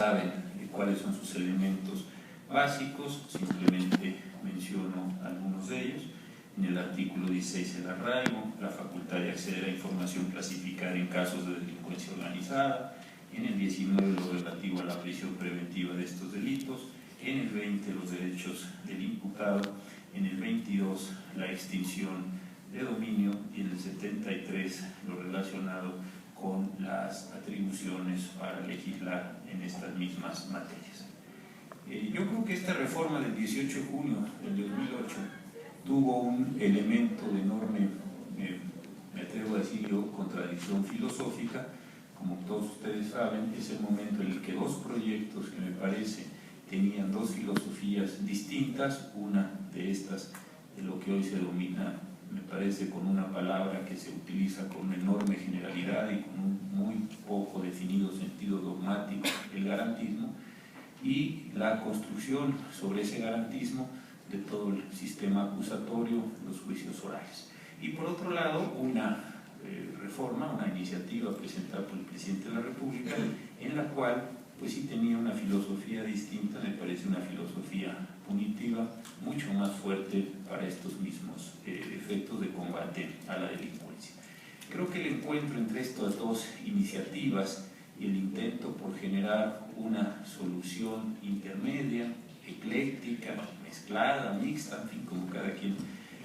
saben cuáles son sus elementos básicos, simplemente menciono algunos de ellos. En el artículo 16 el arraigo, la facultad de acceder a información clasificada en casos de delincuencia organizada, en el 19 lo relativo a la prisión preventiva de estos delitos, en el 20 los derechos del imputado, en el 22 la extinción de dominio y en el 73 lo relacionado con las atribuciones para legislar en estas mismas materias. Yo creo que esta reforma del 18 de junio del 2008 tuvo un elemento de enorme, me atrevo a decir yo, contradicción filosófica. Como todos ustedes saben, es el momento en el que dos proyectos que me parece tenían dos filosofías distintas, una de estas de lo que hoy se domina, me parece, con una palabra que se utiliza con una enorme generalidad y con un muy poco definido sentido dogmático, el garantismo, y la construcción sobre ese garantismo de todo el sistema acusatorio, los juicios orales. Y por otro lado, una reforma, una iniciativa presentada por el presidente de la República, en la cual pues sí tenía una filosofía distinta, me parece una filosofía punitiva, mucho más fuerte para estos mismos efectos de combate a la delincuencia. Creo que el encuentro entre estas dos iniciativas y el intento por generar una solución intermedia, ecléctica, mezclada, mixta, en fin, como cada quien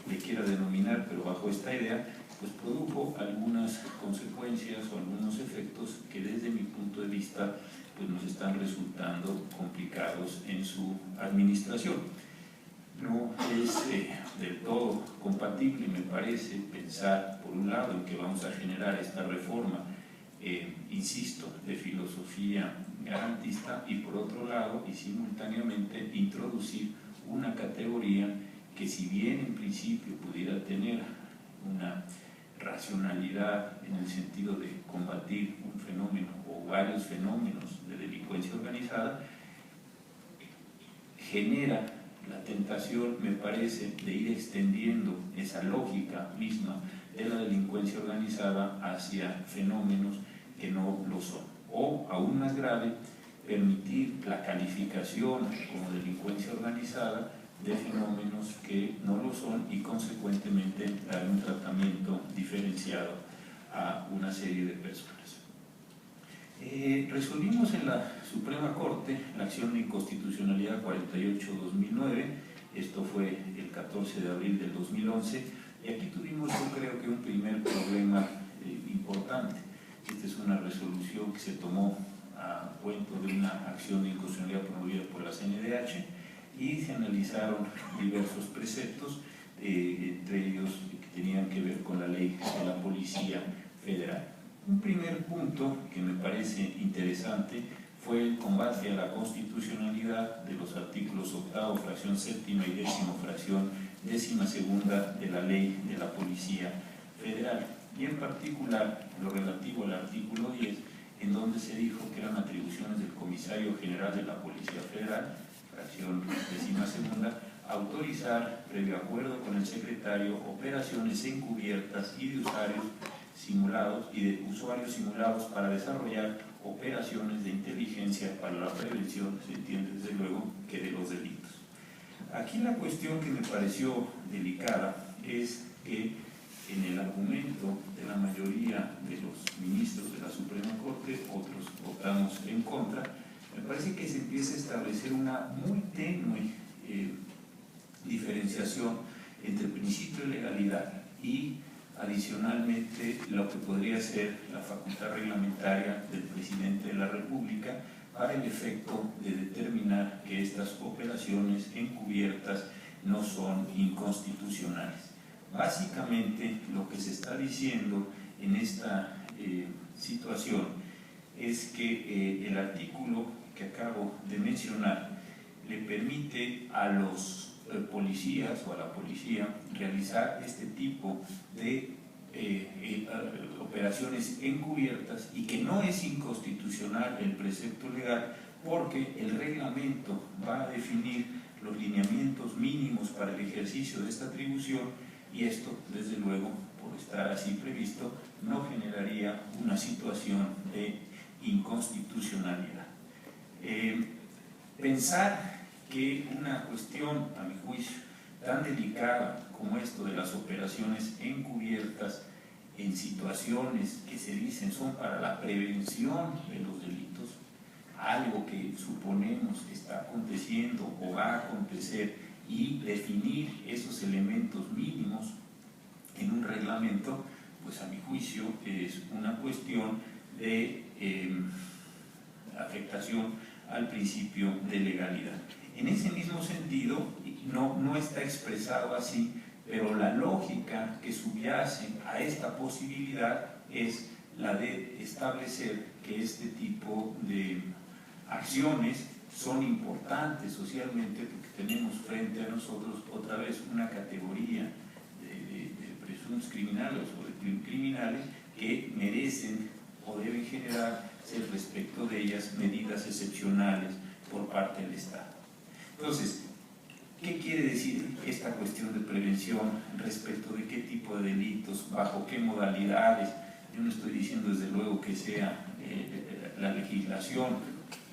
le quiera denominar, pero bajo esta idea, pues produjo algunas consecuencias o algunos efectos que desde mi punto de vista pues nos están resultando complicados en su administración. No es del todo compatible, me parece, pensar por un lado en que vamos a generar esta reforma, insisto, de filosofía garantista, y por otro lado y simultáneamente introducir una categoría que, si bien en principio pudiera tener una racionalidad en el sentido de combatir un fenómeno o varios fenómenos de delincuencia organizada, genera la tentación, me parece, de ir extendiendo esa lógica misma de la delincuencia organizada hacia fenómenos que no lo son. O, aún más grave, permitir la calificación como delincuencia organizada de fenómenos que no lo son y, consecuentemente, dar un tratamiento diferenciado a una serie de personas. Resolvimos en la Suprema Corte la acción de inconstitucionalidad 48-2009, esto fue el 14 de abril del 2011, y aquí tuvimos, yo creo que un primer problema importante. Esta es una resolución que se tomó a cuento de una acción de inconstitucionalidad promovida por la CNDH, y se analizaron diversos preceptos, entre ellos que tenían que ver con la ley de la Policía Federal. Un primer punto que me parece interesante fue el combate a la constitucionalidad de los artículos 8º, fracción 7ª y 10ª, fracción 12ª de la ley de la Policía Federal, y en particular lo relativo al artículo 10, en donde se dijo que eran atribuciones del Comisario General de la Policía Federal, fracción 12ª, autorizar, previo acuerdo con el secretario, operaciones encubiertas y de usuarios simulados para desarrollar operaciones de inteligencia para la prevención, se entiende desde luego, que de los delitos. Aquí la cuestión que me pareció delicada es que en el argumento de la mayoría de los ministros de la Suprema Corte, otros votamos en contra, me parece que se empieza a establecer una muy tenue diferenciación entre el principio de legalidad y, adicionalmente, lo que podría ser la facultad reglamentaria del presidente de la República para el efecto de determinar que estas operaciones encubiertas no son inconstitucionales. Básicamente, lo que se está diciendo en esta situación es que el artículo que acabo de mencionar le permite a los policías o a la policía realizar este tipo de operaciones encubiertas, y que no es inconstitucional el precepto legal porque el reglamento va a definir los lineamientos mínimos para el ejercicio de esta atribución, y esto, desde luego, por estar así previsto, no generaría una situación de inconstitucionalidad. Pensar que una cuestión, a mi juicio, tan delicada como esto de las operaciones encubiertas en situaciones que se dicen son para la prevención de los delitos, algo que suponemos está aconteciendo o va a acontecer, y definir esos elementos mínimos en un reglamento, pues a mi juicio es una cuestión de afectación al principio de legalidad. En ese mismo sentido, no está expresado así, pero la lógica que subyace a esta posibilidad es la de establecer que este tipo de acciones son importantes socialmente, porque tenemos frente a nosotros otra vez una categoría de presuntos criminales o de criminales que merecen o deben generarse respecto de ellas medidas excepcionales por parte del Estado. Entonces, ¿qué quiere decir esta cuestión de prevención respecto de qué tipo de delitos, bajo qué modalidades? Yo no estoy diciendo desde luego que sea la legislación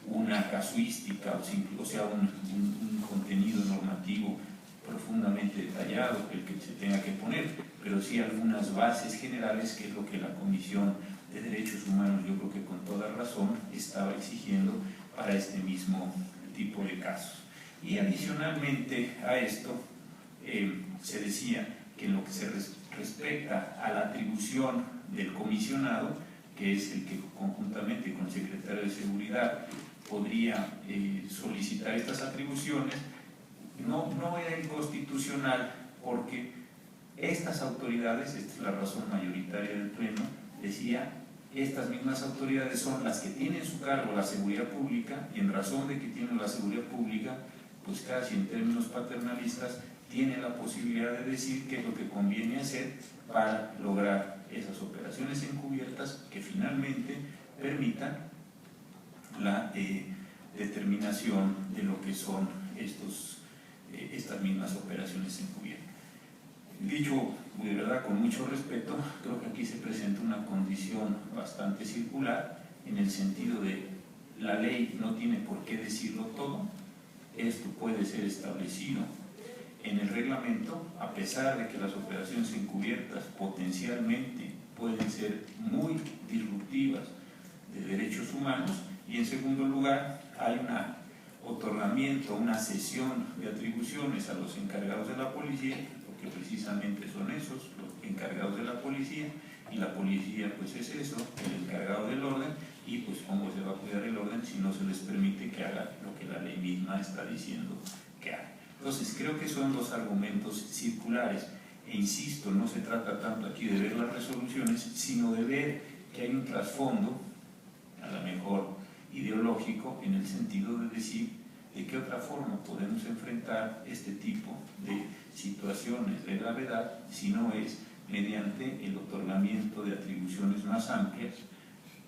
una casuística, o sea, un contenido normativo profundamente detallado el que se tenga que poner, pero sí algunas bases generales, que es lo que la Comisión de Derechos Humanos, yo creo que con toda razón, estaba exigiendo para este mismo tipo de casos. Y adicionalmente a esto, se decía que en lo que se respecta a la atribución del comisionado, que es el que conjuntamente con el secretario de Seguridad podría solicitar estas atribuciones, no era inconstitucional, porque estas autoridades, esta es la razón mayoritaria del Pleno, decía, estas mismas autoridades son las que tienen su cargo la seguridad pública, y en razón de que tienen la seguridad pública, pues casi en términos paternalistas, tienen la posibilidad de decir qué es lo que conviene hacer para lograr esas operaciones encubiertas que finalmente permitan la determinación de lo que son estas mismas operaciones encubiertas. Dicho de verdad con mucho respeto, creo que aquí se presenta una condición bastante circular, en el sentido de la ley no tiene por qué decirlo todo. Esto puede ser establecido en el reglamento, a pesar de que las operaciones encubiertas potencialmente pueden ser muy disruptivas de derechos humanos. Y en segundo lugar, hay un otorgamiento, una cesión de atribuciones a los encargados de la policía, porque precisamente son esos, los encargados de la policía, y la policía pues es eso, el encargado del orden, y pues cómo se va a cuidar el orden si no se les permite que haga lo que la ley misma está diciendo que haga. Entonces creo que son dos argumentos circulares, e insisto, no se trata tanto aquí de ver las resoluciones, sino de ver que hay un trasfondo, a lo mejor ideológico, en el sentido de decir de qué otra forma podemos enfrentar este tipo de situaciones de gravedad si no es mediante el otorgamiento de atribuciones más amplias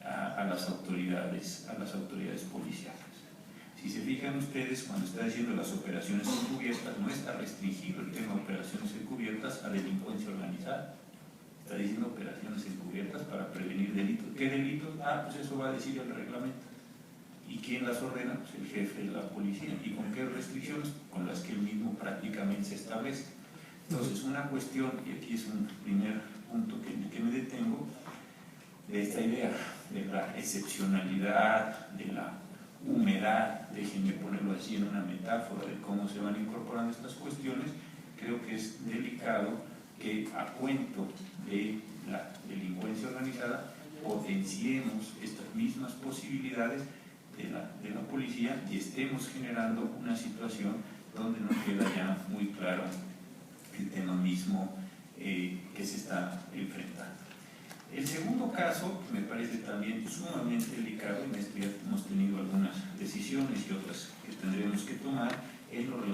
a las autoridades policiales. Si se fijan ustedes, cuando está diciendo las operaciones encubiertas, no está restringido el tema de operaciones encubiertas a delincuencia organizada. Está diciendo operaciones encubiertas para prevenir delitos. ¿Qué delitos? Pues eso va a decir el reglamento. ¿Y quién las ordena? Pues el jefe de la policía. ¿Y con qué restricciones? Con las que él mismo prácticamente se establece. Entonces, una cuestión, y aquí es un primer punto que me detengo, de esta idea de la excepcionalidad, de la humedad, déjenme ponerlo así en una metáfora de cómo se van incorporando estas cuestiones. Creo que es delicado que a cuento de la delincuencia organizada potenciemos estas mismas posibilidades de la policía y estemos generando una situación donde no queda ya muy claro el tema mismo que se está enfrentando. El segundo caso, que me parece también sumamente delicado, en este ya hemos tenido algunas decisiones y otras que tendremos que tomar, es lo relativo